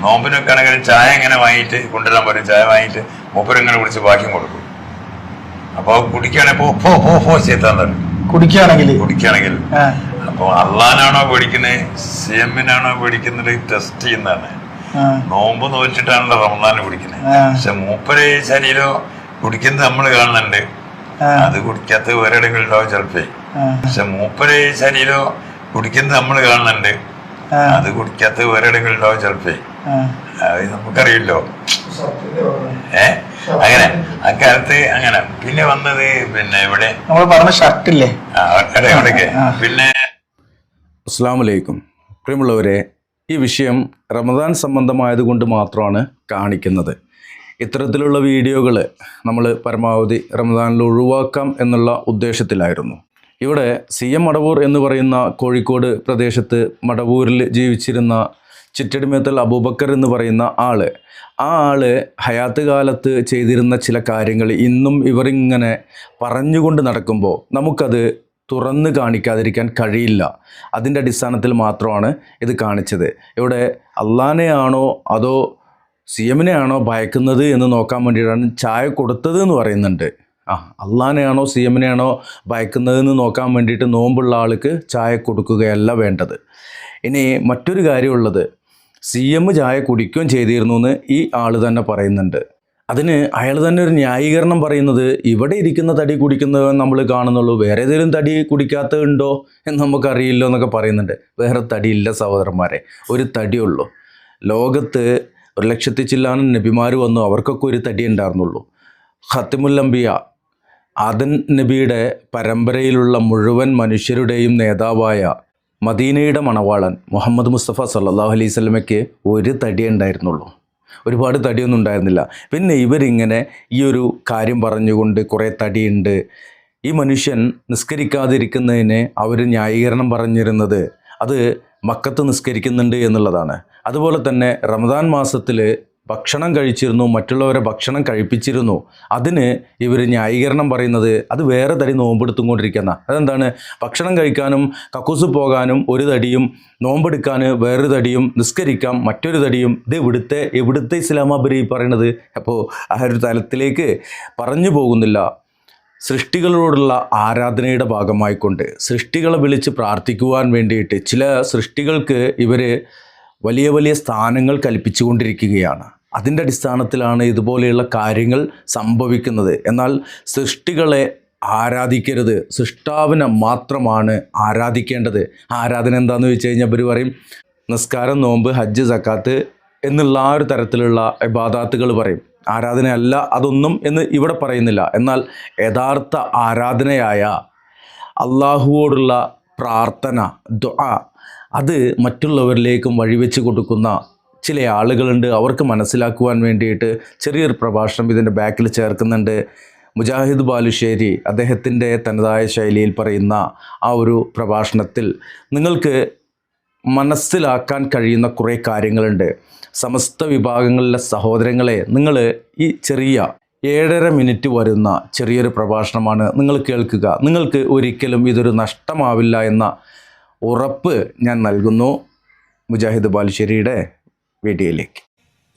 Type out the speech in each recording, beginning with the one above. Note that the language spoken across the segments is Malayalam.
നോമ്പിനൊക്കെ ആണെങ്കിൽ ചായ ഇങ്ങനെ വാങ്ങിയിട്ട് കൊണ്ടുവരാൻ പറയും. ചായ വാങ്ങിയിട്ട് മൂപ്പരിങ്ങനെ കുടിച്ച് ബാക്കിയും കൊടുക്കും. അപ്പോൾ കുടിക്കുകയാണെങ്കിൽ പോ ചെയ്താൽ തരും. കുടിക്കുകയാണെങ്കിൽ അപ്പോൾ അള്ളാനാണോ പേടിക്കുന്നത് CM-നാണോ പേടിക്കുന്നത് ടെസ്റ്റ് ചെയ്യുന്നതാണ്. നോമ്പ് നോറ്റിട്ടാണല്ലോ റമദാൻ കുടിക്കുന്നത്. പക്ഷെ മൂപ്പര് ശരീരം കുടിക്കുന്നത് നമ്മൾ കാണുന്നുണ്ട്. അത് കുടിക്കാത്ത വേറെ ഉണ്ടാവും ചിലപ്പോ. പക്ഷെ മൂപ്പര് ശരീരം കുടിക്കുന്നത് നമ്മൾ കാണുന്നുണ്ട്. അത് കുടിക്കാത്ത വേറെ ഉണ്ടാവും ചിലപ്പോ. അത് നമുക്കറിയില്ലോ. അങ്ങനെ അക്കാലത്ത് അങ്ങനെ. പിന്നെ വന്നത് പിന്നെ ഇവിടെ ഷർട്ടില്ലേ ഇവിടേക്ക്. പിന്നെ അസ്സലാമു അലൈക്കും. പ്രിയമുള്ളവരെ, ഈ വിഷയം റമദാൻ സംബന്ധമായതുകൊണ്ട് മാത്രമാണ് കാണിക്കുന്നത്. ഇത്തരത്തിലുള്ള വീഡിയോകൾ നമ്മൾ പരമാവധി റമദാനിൽ ഒഴിവാക്കാം എന്നുള്ള ഉദ്ദേശത്തിലായിരുന്നു. ഇവിടെ CM മടവൂർ എന്ന് പറയുന്ന കോഴിക്കോട് പ്രദേശത്ത് മടവൂരിൽ ജീവിച്ചിരുന്ന ചിറ്റടിമേത്തൽ അബൂബക്കർ എന്ന് പറയുന്ന ആള്, ആ ആള് ഹയാത്ത് കാലത്ത് ചെയ്തിരുന്ന ചില കാര്യങ്ങൾ ഇന്നും ഇവരിങ്ങനെ പറഞ്ഞുകൊണ്ട് നടക്കുമ്പോൾ നമുക്കത് തുറന്ന് കാണിക്കാതിരിക്കാൻ കഴിയില്ല. അതിൻ്റെ അടിസ്ഥാനത്തിൽ മാത്രമാണ് ഇത് കാണിച്ചത്. ഇവിടെ അള്ളാനെയാണോ അതോ CM-നെയാണോ ഭയക്കുന്നത് എന്ന് നോക്കാൻ വേണ്ടിയിട്ടാണ് ചായ കൊടുത്തത് എന്ന് പറയുന്നുണ്ട്. അള്ളാനെയാണോ CM-നെയാണോ ഭയക്കുന്നതെന്ന് നോക്കാൻ വേണ്ടിയിട്ട് നോമ്പുള്ള ആൾക്ക് ചായ കൊടുക്കുകയല്ല വേണ്ടത്. ഇനി മറ്റൊരു കാര്യമുള്ളത്, CM ചായ കുടിക്കുകയും ചെയ്തിരുന്നു എന്ന് ഈ ആൾ തന്നെ പറയുന്നുണ്ട്. അതിന് അയാൾ തന്നെ ഒരു ന്യായീകരണം പറയുന്നത്, ഇവിടെ ഇരിക്കുന്ന തടി കുടിക്കുന്നത് നമ്മൾ കാണുന്നുള്ളൂ, വേറെ ഏതെങ്കിലും തടി കുടിക്കാത്തതുണ്ടോ എന്ന് നമുക്കറിയില്ലോ എന്നൊക്കെ പറയുന്നുണ്ട്. വേറെ തടിയില്ല സഹോദരന്മാരെ, ഒരു തടിയുള്ളൂ. ലോകത്ത് 1,00,000 ചില്ലാനും നബിമാർ വന്നു, അവർക്കൊക്കെ ഒരു തടി ഉണ്ടായിരുന്നുള്ളൂ. ഖാത്തിമുൽ അംബിയ ആദൻ നബിയുടെ പരമ്പരയിലുള്ള മുഴുവൻ മനുഷ്യരുടെയും നേതാവായ മദീനയുടെ മണവാളൻ മുഹമ്മദ് മുസ്തഫ സല്ലല്ലാഹു അലൈഹി വസല്ലമയ്ക്ക് ഒരു തടിയേ ഉണ്ടായിരുന്നുള്ളൂ, ഒരുപാട് തടിയൊന്നും ഉണ്ടായിരുന്നില്ല. പിന്നെ ഇവരിങ്ങനെ ഈ ഒരു കാര്യം പറഞ്ഞുകൊണ്ട് കുറേ തടിയുണ്ട്. ഈ മനുഷ്യൻ നിസ്കരിക്കാതിരിക്കുന്നതിന് അവർ ന്യായീകരണം പറഞ്ഞിരുന്നത് അത് മക്കത്ത് നിസ്കരിക്കുന്നുണ്ട് എന്നുള്ളതാണ്. അതുപോലെ തന്നെ റമദാൻ മാസത്തിൽ ഭക്ഷണം കഴിച്ചിരുന്നു, മറ്റുള്ളവരെ ഭക്ഷണം കഴിപ്പിച്ചിരുന്നു. അതിന് ഇവർ ന്യായീകരണം പറയുന്നത് അത് വേറെ തടി നോമ്പെടുത്തുകൊണ്ടിരിക്കുന്ന. അതെന്താണ്? ഭക്ഷണം കഴിക്കാനും കക്കൂസ് പോകാനും ഒരു തടിയും, നോമ്പെടുക്കാൻ വേറൊരു തടിയും, നിസ്കരിക്കാം മറ്റൊരു തടിയും. ഇത് എവിടുത്തെ ഇസ്ലാമാബരി പറയണത്? അപ്പോൾ ആ ഒരു തലത്തിലേക്ക് പറഞ്ഞു പോകുന്നില്ല. സൃഷ്ടികളോടുള്ള ആരാധനയുടെ ഭാഗമായിക്കൊണ്ട് സൃഷ്ടികളെ വിളിച്ച് പ്രാർത്ഥിക്കുവാൻ വേണ്ടിയിട്ട് ചില സൃഷ്ടികൾക്ക് ഇവർ വലിയ വലിയ സ്ഥാനങ്ങൾ കൽപ്പിച്ചുകൊണ്ടിരിക്കുകയാണ്. അതിൻ്റെ അടിസ്ഥാനത്തിലാണ് ഇതുപോലെയുള്ള കാര്യങ്ങൾ സംഭവിക്കുന്നത്. എന്നാൽ സൃഷ്ടികളെ ആരാധിക്കരുത്, സൃഷ്ടാവിനെ മാത്രമാണ് ആരാധിക്കേണ്ടത്. ആരാധന എന്താണെന്ന് വെച്ച് കഴിഞ്ഞാൽ ഇവർ പറയും നിസ്കാരം, നോമ്പ്, ഹജ്ജ്, സക്കാത്ത് എന്നുള്ള ആ ഒരു തരത്തിലുള്ള ഇബാദാത്തുകൾ പറയും. ആരാധനയല്ല അതൊന്നും എന്ന് ഇവിടെ പറയുന്നില്ല. എന്നാൽ യഥാർത്ഥ ആരാധനയായ അള്ളാഹുവോടുള്ള പ്രാർത്ഥന, ദുആ, അത് മറ്റുള്ളവരിലേക്കും വഴിവെച്ച് കൊടുക്കുന്ന ചില ആളുകളുണ്ട്. അവർക്ക് മനസ്സിലാക്കുവാൻ വേണ്ടിയിട്ട് ചെറിയൊരു പ്രഭാഷണം ഇതിൻ്റെ ബാക്കിൽ ചേർക്കുന്നുണ്ട്. മുജാഹിദ് ബാലുശ്ശേരി അദ്ദേഹത്തിൻ്റെ തനതായ ശൈലിയിൽ പറയുന്ന ആ ഒരു പ്രഭാഷണത്തിൽ നിങ്ങൾക്ക് മനസ്സിലാക്കാൻ കഴിയുന്ന കുറേ കാര്യങ്ങളുണ്ട്. സമസ്ത വിഭാഗങ്ങളിലെ സഹോദരങ്ങളെ, നിങ്ങൾ ഈ ചെറിയ 7.5 മിനിറ്റ് വരുന്ന ചെറിയൊരു പ്രഭാഷണമാണ് നിങ്ങൾ കേൾക്കുക. നിങ്ങൾക്ക് ഒരിക്കലും ഇതൊരു നഷ്ടമാവില്ല എന്ന ഉറപ്പ് ഞാൻ നൽകുന്നു. മുജാഹിദ് ബാലുശ്ശേരിയുടെ വീഡിയോയിലേക്ക്.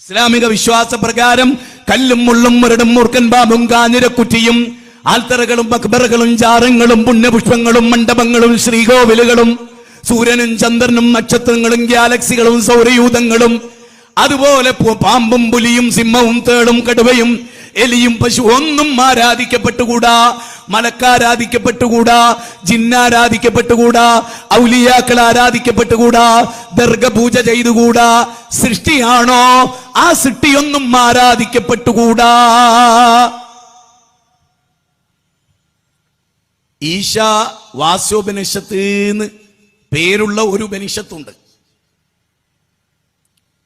ഇസ്ലാമിക വിശ്വാസ പ്രകാരം കല്ലും മുള്ളും മുരടും മൂർക്കൻ ബാബും കാഞ്ഞിരക്കുറ്റിയും ആൽത്തറകളും മക്ബറകളും ജാറങ്ങളും പുണ്യപുഷ്പങ്ങളും മണ്ഡപങ്ങളും ശ്രീകോവിലുകളും സൂര്യനും ചന്ദ്രനും നക്ഷത്രങ്ങളും ഗാലക്സികളും സൗരയൂഥങ്ങളും അതുപോലെ പാമ്പും പുലിയും സിംഹവും തേളും കടുവയും എലിയും പശു ഒന്നും ആരാധിക്കപ്പെട്ടുകൂടാ. മലക്കാരാധിക്കപ്പെട്ടുകൂടാ, ജിന്നാരാധിക്കപ്പെട്ടുകൂടാ, ഔലിയാക്കൾ ആരാധിക്കപ്പെട്ടുകൂടാ, ദർഗ പൂജ ചെയ്തുകൂടാ. സൃഷ്ടിയാണോ? ആ സൃഷ്ടിയൊന്നും ആരാധിക്കപ്പെട്ടുകൂടാ. ഈശാ വാസ്യോപനിഷത്ത് എന്ന് പേരുള്ള ഒരു ഉപനിഷത്തുണ്ട്.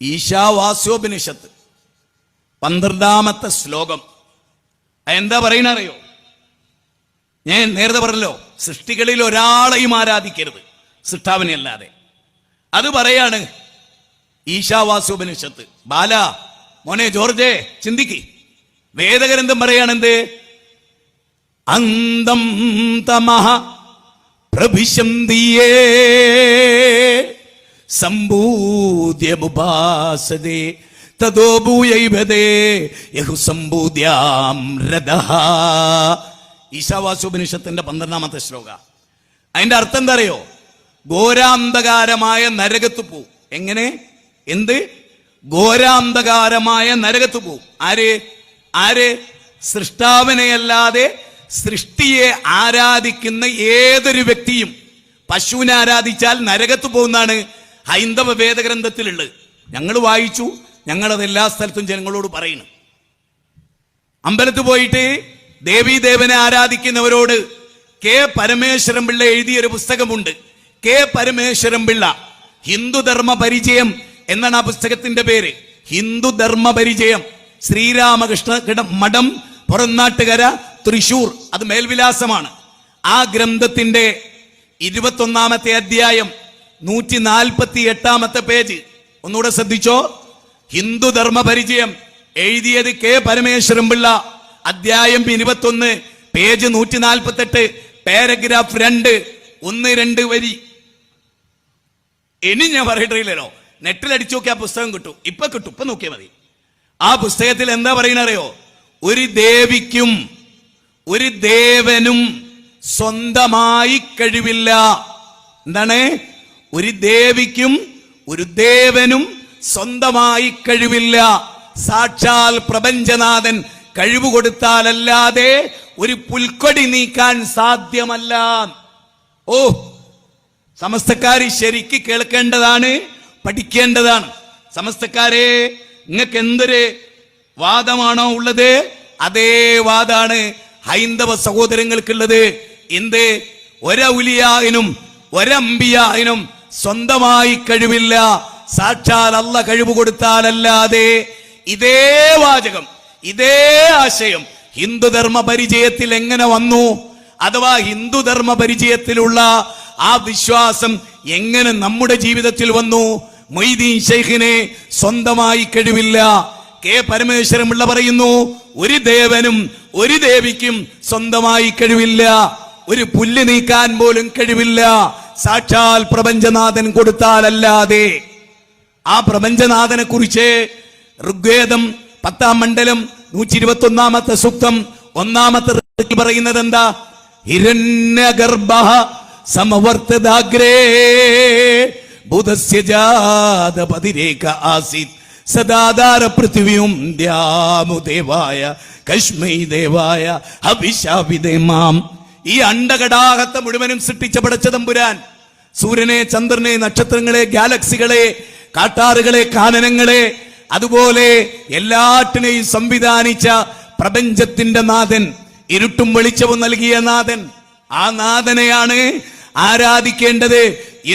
ഈശാവാസ്യോപനിഷത്ത് 12ാമത്തെ ശ്ലോകം. എന്താ പറയുന്ന അറിയോ? ഞാൻ നേരത്തെ പറഞ്ഞല്ലോ, സൃഷ്ടികളിൽ ഒരാളെയും ആരാധിക്കരുത് സൃഷ്ടാവിനെ അല്ലാതെ. അത് പറയാണ് ഈശാവാസ്യോപനിഷത്ത്. ബാല മോനെ ജോർജെ ചിന്തിക്ക്. വേദഗ്രന്ഥം പറയാണെന്ത്? അന്തം തമഹ പ്രഭിശന്തിയേ സംഭൂദ്യമുപാസതേ തതോ ഭൂയൈവതേ യഹു സംഭൂദ്യാം രഥഃ. ഈശാവാസ്യോപനിഷത്തിന്റെ 12-ാമത്തെ ശ്ലോക. അതിന്റെ അർത്ഥം എന്താ അറിയോ? ഘോരാന്ധകാരമായ നരകത്ത് പോവും. എങ്ങനെ? എന്ത്? ഘോരാന്ധകാരമായ നരകത്ത് പോവും. ആര്? സൃഷ്ടാവിനെയല്ലാതെ സൃഷ്ടിയെ ആരാധിക്കുന്ന ഏതൊരു വ്യക്തിയും. പശുവിനെ ആരാധിച്ചാൽ നരകത്ത് പോകുന്നതാണ് ഹൈന്ദവ വേദഗ്രന്ഥത്തിലുള്ളത്. ഞങ്ങൾ വായിച്ചു, ഞങ്ങളത് എല്ലാ സ്ഥലത്തും ജനങ്ങളോട് പറയുന്നു. അമ്പലത്തിൽ പോയിട്ട് ദേവീദേവനെ ആരാധിക്കുന്നവരോട് കെ പരമേശ്വരൻ പിള്ള എഴുതിയൊരു പുസ്തകമുണ്ട്. കെ പരമേശ്വരൻ പിള്ള ഹിന്ദുധർമ്മ പരിചയം എന്നാണ് ആ പുസ്തകത്തിന്റെ പേര്. ഹിന്ദുധർമ്മ പരിചയം. ശ്രീരാമകൃഷ്ണ മഠം, പുറനാട്ടുകര, തൃശൂർ. അത് മേൽവിലാസമാണ്. ആ ഗ്രന്ഥത്തിന്റെ 21-ാമത്തെ അധ്യായം 148-ാമത്തെ പേജ്. ഒന്നുകൂടെ ശ്രദ്ധിച്ചോ. ഹിന്ദുധർമ്മ പരിചയം എഴുതിയത് കെ പരമേശ്വരൻ പിള്ള. അധ്യായം 21, പേജ് 148, പാരഗ്രാഫ് 2, 1-2 വരി. ഇനി ഞാൻ പറയട്ടില്ലല്ലോ, നെറ്റിൽ അടിച്ചു നോക്കി ആ പുസ്തകം കിട്ടും. ഇപ്പൊ നോക്കിയാൽ മതി. ആ പുസ്തകത്തിൽ എന്താ പറയുന്നറിയോ? ഒരു ദേവിക്കും ഒരു ദേവനും സ്വന്തമായി കഴിവില്ല. എന്താണ്? ഒരു ദേവിക്കും ഒരു ദേവനും സ്വന്തമായി കഴിവില്ല. സാക്ഷാൽ പ്രപഞ്ചനാഥൻ കഴിവ് കൊടുത്താലല്ലാതെ ഒരു പുൽക്കൊടി നീക്കാൻ സാധ്യമല്ല. ഓ, സമസ്തക്കാര് ശരിക്ക് കേൾക്കേണ്ടതാണ്, പഠിക്കേണ്ടതാണ്. സമസ്തക്കാരെ, നിങ്ങൾക്ക് എന്തൊരു വാദമാണോ ഉള്ളത്, അതേ വാദാണ് ഹൈന്ദവ സഹോദരങ്ങൾക്കുള്ളത്. എന്ത്? ഒരൗലിയായിനും ഒരംബിയായിനും സ്വന്തമായി കഴിവില്ല. സാക്ഷാൽ അല്ല കഴിവ് കൊടുത്താലല്ലാതെ. ഇതേ വാചകം, ഇതേ ആശയം ഹിന്ദുധർമ്മ പരിചയത്തിൽ എങ്ങനെ വന്നു? അഥവാ ഹിന്ദുധർമ്മ പരിചയത്തിലുള്ള ആ വിശ്വാസം എങ്ങനെ നമ്മുടെ ജീവിതത്തിൽ വന്നു? മൊയ്തീൻ ശൈഖിനെ സ്വന്തമായി കഴിവില്ല. കെ പരമേശ്വരൻ പിള്ള പറയുന്നു, ഒരു ദേവനും ഒരു ദേവിക്കും സ്വന്തമായി കഴിവില്ല. ഒരു പുല്ല് നീക്കാൻ പോലും കഴിവില്ല, സാക്ഷാൽ പ്രപഞ്ചനാഥൻ കൊടുത്താലല്ലാതെ. ആ പ്രപഞ്ചനാഥനെ കുറിച്ച് ഋഗ്വേദം 10-ാം മണ്ഡലം 121-ാമത്തെ സൂക്തം 1-ാമത്തെ പറയുന്നത് എന്താ? ഹിരണ്യഗർഭഃ സമവർത്തദാഗ്രേ ബുധസ്യ ജാതപതിരേക ആസീത് സദാധാര പൃഥ്വിയും ദ്യാമുദേവായ കശ്മൈ ദേവായ ഹവിഷാവിദേമാം. ഈ അണ്ടകടാകത്തെ മുഴുവനും സൃഷ്ടിച്ച പടച്ച തമ്പുരാൻ സൂര്യനെ, ചന്ദ്രനെ, നക്ഷത്രങ്ങളെ, ഗാലക്സികളെ, കാട്ടാറുകളെ, കാനനങ്ങളെ, അതുപോലെ എല്ലാറ്റിനെയും സംവിധാനിച്ച പ്രപഞ്ചത്തിന്റെ നാഥൻ, ഇരുട്ടും വെളിച്ചവും നൽകിയ നാഥൻ, ആ നാഥനെയാണ് ആരാധിക്കേണ്ടത്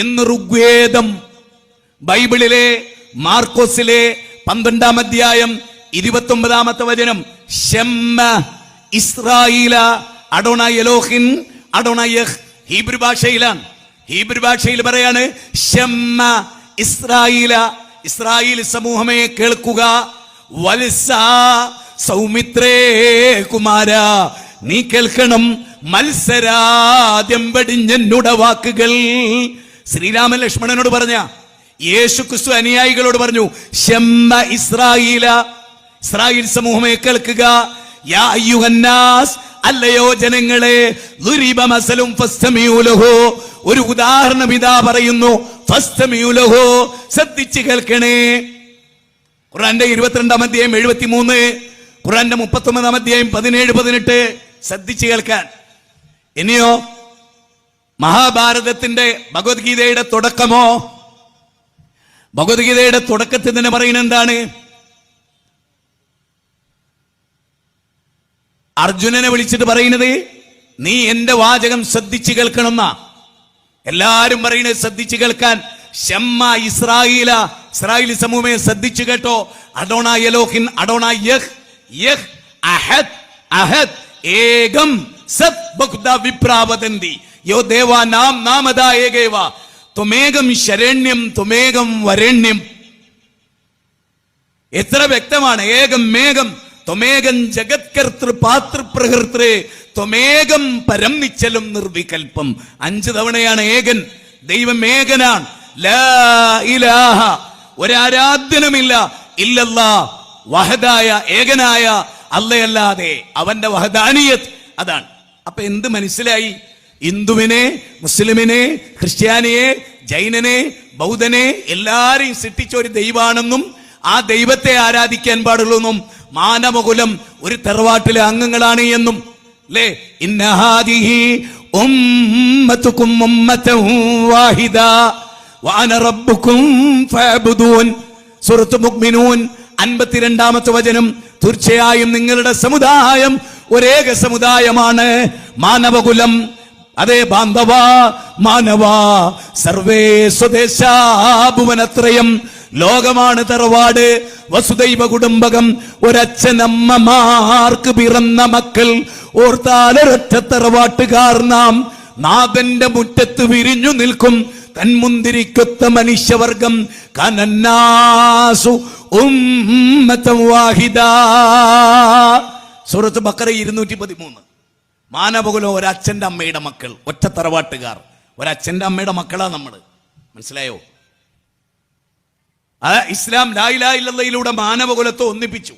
എന്ന് ഋഗ്വേദം ബൈബിളിലെ മാർക്കോസിലെ 12-ാം അധ്യായം 29-ാമത്തെ വചനം ഷെമ്മ ഇസ്രായേല അഡോണാ എലോഹിൻ അഡോണാ യഹ്. ഹീബ്രു ഭാഷയിലാണ്. ഹീബ്രു ഭാഷയിൽ പറയാണ് ഷെമ്മ ഇസ്രായേല. ഇസ്രായേൽ സമൂഹമേ കേൾക്കുക. വത്സ സൗമിത്രേ കുമാര, നീ കേൾക്കണം മത്സരാദ്യം വെടിഞ്ഞെന്നുടെ വാക്കുകൾ. ശ്രീരാമൻ ലക്ഷ്മണനോട് പറഞ്ഞ യേശു ക്രിസ്തു അനുയായികളോട് പറഞ്ഞു, ഷെമ്മ ഇസ്രായേല, ഇസ്രായേൽ സമൂഹമേ കേൾക്കുക. യാ അയ്യുഹന്നാസ്, അല്ലയോ ജനങ്ങളെ, ദുരിബ മസലും ഫസ്തമിഊ ലഹു, ഒരു ഉദാഹരണം ഇതാ പറയുന്നു. ഫസ്തമിഊ ലഹു, ശ്രദ്ധിച്ച് കേൾക്കണേ. ഖുർആന്റെ 22-ാം അധ്യായം 73, ഖുർആന്റെ 39-ാം അധ്യായം 17-18 ശ്രദ്ധിച്ച് കേൾക്കാൻ. ഇനിയോ മഹാഭാരതത്തിന്റെ ഭഗവത്ഗീതയുടെ തുടക്കമോ? ഭഗവത്ഗീതയുടെ തുടക്കത്തിൽ തന്നെ പറയുന്നത് എന്താണ്? അർജുനനെ വിളിച്ചിട്ട് പറയുന്നത്, നീ എന്റെ വാചകം ശ്രദ്ധിച്ചു കേൾക്കണമെന്ന. എല്ലാരും പറയുന്നത് ശ്രദ്ധിച്ചു കേൾക്കാൻ. ഷെമ്മ ഇസ്രായേല, ഇസ്രായേൽ സമൂഹമേ ശ്രദ്ധിച്ചു കേട്ടോ. അഡോണാ എലോഹിൻ അഡോണാ യഹ്, യഹ് അഹദ് അഹദ് ഏകം സത് ബഹുദാ വിപ്രാവദന്തി യോ ദേവാ നാം നാമദാ ഏകേവ ത്വമേകം ശരണ്യം ത്വമേകം വരണ്യം. എത്ര വ്യക്തമാണ്! ഏകം മേഘം ത്വമേകം ജഗത്കർത്തൃ പാതൃപ്രകൃതൃ ത്വമേകം പരം നിശ്ചലം നിർവികൽപ്പം. 5 തവണയാണ് ഏകൻ. ദൈവം ഏകനാണ്. ലാ ഇലാഹ, ഒരാരാധ്യനുമില്ല ഇല്ലല്ലാ, വഹദായ ഏകനായ അല്ലയല്ലാതെ, അവന്റെ വഹദാനിയത്ത് അതാണ്. അപ്പൊ എന്ത് മനസ്സിലായി? ഹിന്ദുവിനെ, മുസ്ലിമിനെ, ക്രിസ്ത്യാനിയെ, ജൈനനെ, ബൗദ്ധനെ എല്ലാരെയും സൃഷ്ടിച്ച ഒരു ദൈവാണെന്നും ആ ദൈവത്തെ ആരാധിക്കാൻ പാടുള്ളൂന്നും മാനവകുലം ഒരു തറവാട്ടിലെ അംഗങ്ങളാണ് എന്നും അല്ലേ? ഇന്ന ഹാദിഹി ഉമ്മത്തുകും ഉമ്മതൻ വാഹിദ വഅന റബ്ബുകും ഫഅബ്ദൂൻ. സൂറത്ത് മുഅ്മിനൂൻ 52-ാമത്തെ വചനം. തീർച്ചയായും നിങ്ങളുടെ സമുദായം ഒരേക സമുദായമാണ്, മാനവകുലം. അതേ ബാന്ധവ മാനവ സർവേ സ്വദേശാ ഭുവനത്രയം. ലോകമാണ് തറവാട്, വസുദൈവ കുടുംബകം. ഒരച്ഛനമ്മമാർക്ക് പിറന്ന മക്കൾ, ഓർത്താലൊരൊറ്റ തറവാട്ടുകാർ നാം. നാഥന്റെ മുറ്റത്ത് വിരിഞ്ഞു നിൽക്കും തന്മുന്തിരിക്കൊത്ത മനുഷ്യവർഗം. കനന്നാസു ഉമ്മതൻ വാഹിദ. സൂറത്ത് ബഖറ 213. മാനവകുലം ഒരച്ഛന്റെ അമ്മയുടെ മക്കൾ, ഒറ്റ തറവാട്ടുകാർ. ഒരച്ഛന്റെ അമ്മയുടെ മക്കളാ നമ്മള്. മനസ്സിലായോ? ഇസ്ലാം ലാ ഇലാഹ ഇല്ലല്ലാഹിലൂടെ മാനവകുലത്തെ ഒന്നിപ്പിച്ചു.